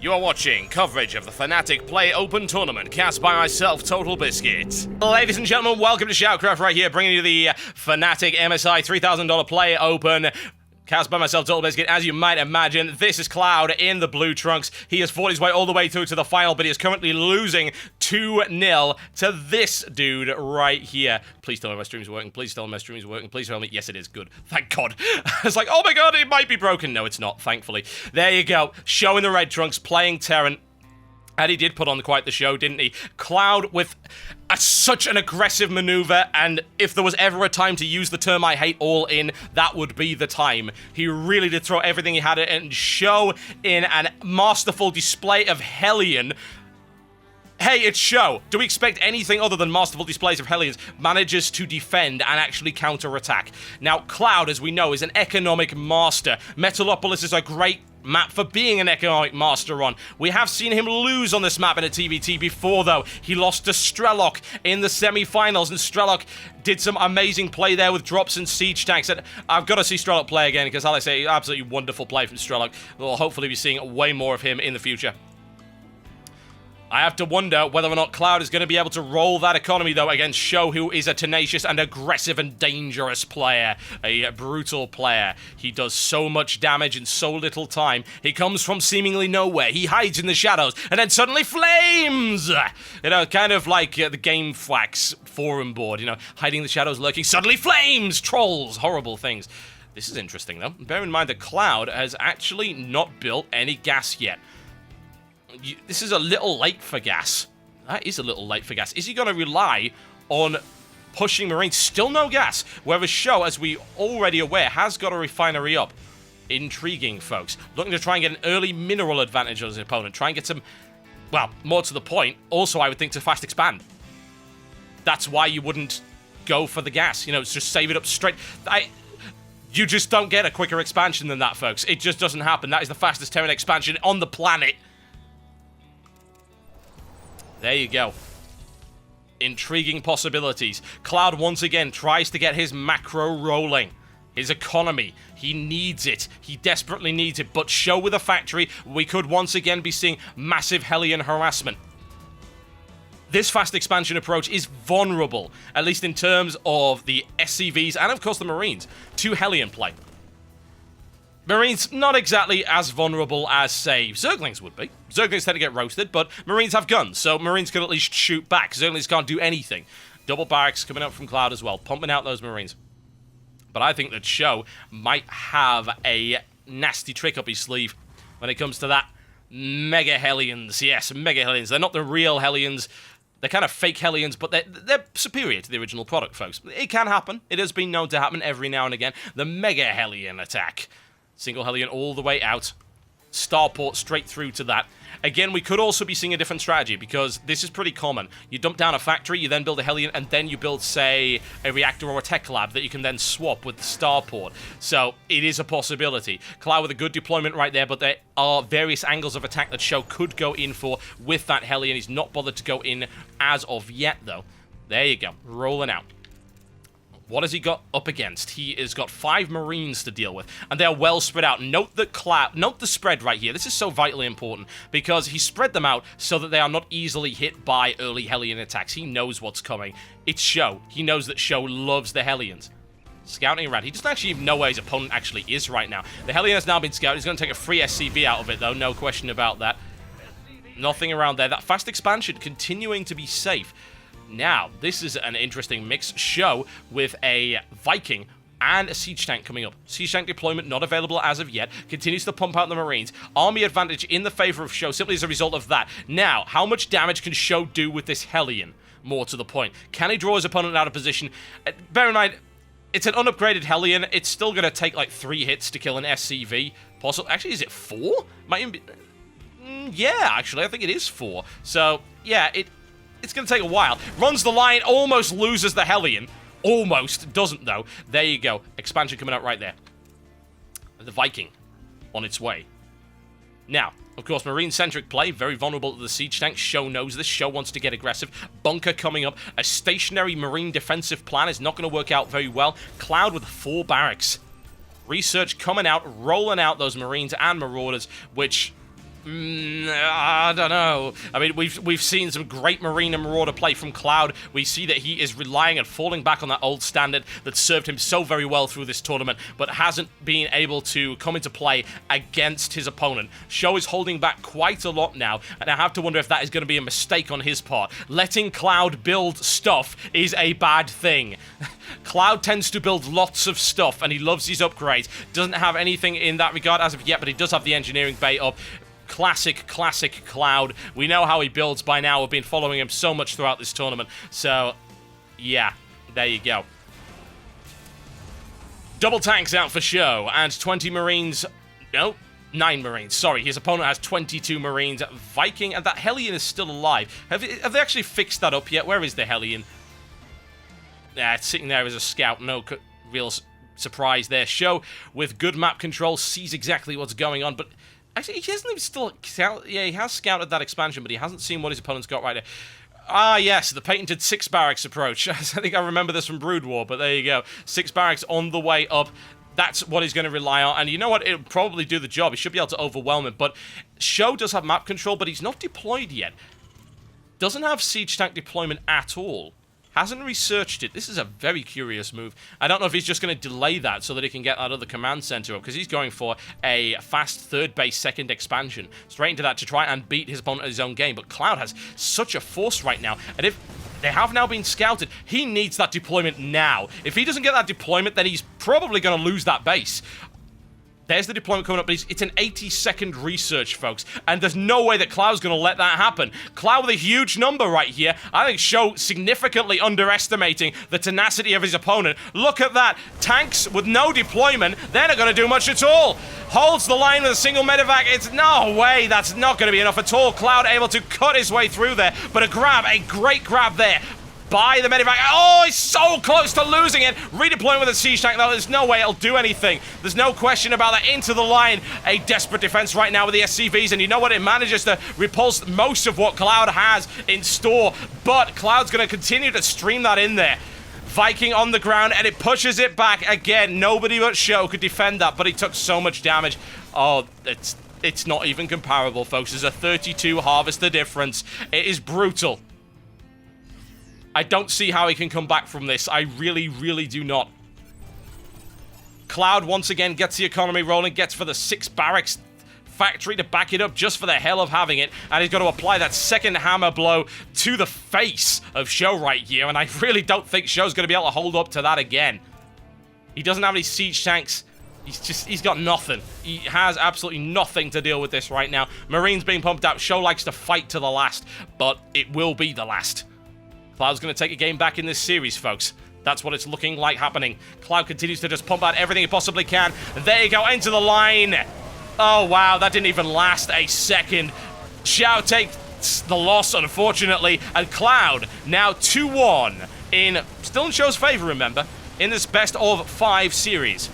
You are watching coverage of the Fnatic Play Open tournament, cast by myself, Totalbiscuit. Ladies and gentlemen, welcome to SHOUTcraft right here, bringing you the Fnatic MSI $3,000 Play Open. Cast by myself, Totalbiscuit. As you might imagine, this is Cloud in the blue trunks. He has fought his way all the way through to the final, but he is currently losing 2-0 to this dude right here. Please tell me my stream's working. Please tell me my stream's working. Please tell me. Yes, it is. Good. Thank God. It's like, oh my God, it might be broken. No, it's not, thankfully. There you go. Showing the red trunks, playing Terran. And he did put on quite the show, didn't he? Cloud with such an aggressive maneuver, and if there was ever a time to use the term I hate all in, that would be the time. He really did throw everything he had and show in a masterful display of Hellion. Hey, it's Sjow. Do we expect anything other than masterful displays of Hellions? Manages to defend and actually counter-attack. Now, Cloud, as we know, is an economic master. Metalopolis is a great map for being an economic master on. We have seen him lose on this map in a TVT before, though. He lost to Strelok in the semi-finals, and Strelok did some amazing play there with drops and siege tanks. And I've got to see Strelok play again, because, as I say, absolutely wonderful play from Strelok. We'll hopefully be seeing way more of him in the future. I have to wonder whether or not Cloud is going to be able to roll that economy, though, against Sjow, who is a tenacious and aggressive and dangerous player. A brutal player. He does so much damage in so little time. He comes from seemingly nowhere. He hides in the shadows, and then suddenly flames! You know, kind of like the Game Flax forum board, you know, hiding in the shadows, lurking, suddenly flames! Trolls! Horrible things. This is interesting, though. Bear in mind that Cloud has actually not built any gas yet. This is a little late for gas. That is a little late for gas. Is he going to rely on pushing Marines? Still no gas. Whereas Sjow, as we already aware, has got a refinery up. Intriguing, folks. Looking to try and get an early mineral advantage on his opponent. Try and get some, well, more to the point, also I would think to fast expand. That's why you wouldn't go for the gas. You know, just save it up straight. You just don't get a quicker expansion than that, folks. It just doesn't happen. That is the fastest Terran expansion on the planet. There you go. Intriguing possibilities. Cloud once again tries to get his macro rolling. His economy. He needs it. He desperately needs it. But Sjow with a factory, we could once again be seeing massive Hellion harassment. This fast expansion approach is vulnerable, at least in terms of the SCVs and of course the Marines, to Hellion play. Marines, not exactly as vulnerable as, say, Zerglings would be. Zerglings tend to get roasted, but Marines have guns, so Marines can at least shoot back. Zerglings can't do anything. Double barracks coming up from Cloud as well, pumping out those Marines. But I think that Sjow might have a nasty trick up his sleeve when it comes to that. Mega Hellions, yes, Mega Hellions. They're not the real Hellions. They're kind of fake Hellions, but they're superior to the original product, folks. It can happen. It has been known to happen every now and again. The Mega Hellion attack. Single Hellion all the way out. Starport straight through to that. Again, we could also be seeing a different strategy, because this is pretty common. You dump down a factory, you then build a Hellion, and then you build, say, a reactor or a tech lab that you can then swap with the Starport. So, it is a possibility. Cloud with a good deployment right there, but there are various angles of attack that Sjow could go in for with that Hellion. He's not bothered to go in as of yet, though. There you go. Rolling out. What has he got up against? He has got 5 Marines to deal with, and they are well spread out. Note the spread right here. This is so vitally important, because he spread them out so that they are not easily hit by early Hellion attacks. He knows what's coming. It's Sjow. He knows that Sjow loves the Hellions. Scouting around. He doesn't actually even know where his opponent actually is right now. The Hellion has now been scouted. He's going to take a free SCV out of it, though. No question about that. Nothing around there. That fast expansion continuing to be safe. Now, this is an interesting mix. Sjow with a Viking and a siege tank coming up. Siege tank deployment not available as of yet. Continues to pump out the Marines. Army advantage in the favor of Sjow simply as a result of that. Now, how much damage can Sjow do with this Hellion? More to the point. Can he draw his opponent out of position? Bear in mind, it's an unupgraded Hellion. It's still going to take like 3 hits to kill an SCV. Possible. Actually, is it 4? Might even be... yeah, actually, I think it is 4. So, yeah, it's going to take a while. Runs the line, almost loses the Hellion. Almost. Doesn't, though. There you go. Expansion coming out right there. The Viking on its way. Now, of course, Marine-centric play. Very vulnerable to the siege tank. Sjow knows this. Sjow wants to get aggressive. Bunker coming up. A stationary Marine defensive plan is not going to work out very well. Cloud with 4 barracks. Research coming out, rolling out those Marines and Marauders, which... I don't know. I mean, we've seen some great Marine and Marauder play from Cloud. We see that he is relying and falling back on that old standard that served him so very well through this tournament, but hasn't been able to come into play against his opponent. Sjow is holding back quite a lot now, and I have to wonder if that is going to be a mistake on his part. Letting Cloud build stuff is a bad thing. Cloud tends to build lots of stuff, and he loves his upgrades. Doesn't have anything in that regard as of yet, but he does have the engineering bay up. Classic Cloud. We know how he builds by now. We've been following him so much throughout this tournament. So, yeah, there you go. Double tanks out for Sjow, and 20 Marines. No, 9 Marines. Sorry, his opponent has 22 Marines. Viking, and that Hellion is still alive. Have they actually fixed that up yet? Where is the Hellion? Yeah, it's sitting there as a scout. No real surprise there. Sjow, with good map control, sees exactly what's going on, but actually, he hasn't even still... Yeah, he has scouted that expansion, but he hasn't seen what his opponent's got right there. Ah, yes, the patented 6 barracks approach. I think I remember this from Brood War, but there you go. 6 barracks on the way up. That's what he's going to rely on. And you know what? It'll probably do the job. He should be able to overwhelm it. But Sjow does have map control, but he's not deployed yet. Doesn't have siege tank deployment at all. Hasn't researched it. This is a very curious move. I don't know if he's just going to delay that so that he can get that other command center up, because he's going for a fast third base second expansion straight into that to try and beat his opponent at his own game. But Cloud has such a force right now, and if they have now been scouted, he needs that deployment now. If he doesn't get that deployment, then he's probably going to lose that base. There's the deployment coming up, but it's an 80-second research, folks, and there's no way that Cloud's going to let that happen. Cloud with a huge number right here. I think Sjow significantly underestimating the tenacity of his opponent. Look at that. Tanks with no deployment, they're not going to do much at all. Holds the line with a single medevac. It's no way. That's not going to be enough at all. Cloud able to cut his way through there, but a great grab there by the medevac. Oh, he's so close to losing it. Redeploying with a siege tank, though. There's no way it'll do anything. There's no question about that. Into the line. A desperate defense right now with the SCVs, and you know what? It manages to repulse most of what Cloud has in store, but Cloud's going to continue to stream that in there. Viking on the ground, and it pushes it back again. Nobody but Sjow could defend that, but he took so much damage. Oh, it's not even comparable, folks. There's a 32 harvester difference. It is brutal. I don't see how he can come back from this. I really, really do not. Cloud once again gets the economy rolling, gets for the 6 barracks factory to back it up just for the hell of having it, and he's got to apply that second hammer blow to the face of Sjow right here, and I really don't think Show's going to be able to hold up to that again. He doesn't have any siege tanks. He's got nothing. He has absolutely nothing to deal with this right now. Marines being pumped out. Sjow likes to fight to the last, but it will be the last. Cloud's going to take a game back in this series, folks. That's what it's looking like happening. Cloud continues to just pump out everything he possibly can. And there you go, into the line. Oh, wow, that didn't even last a second. Sjow takes the loss, unfortunately. And Cloud now 2-1 still in Show's favor, remember, in this best of 5 series.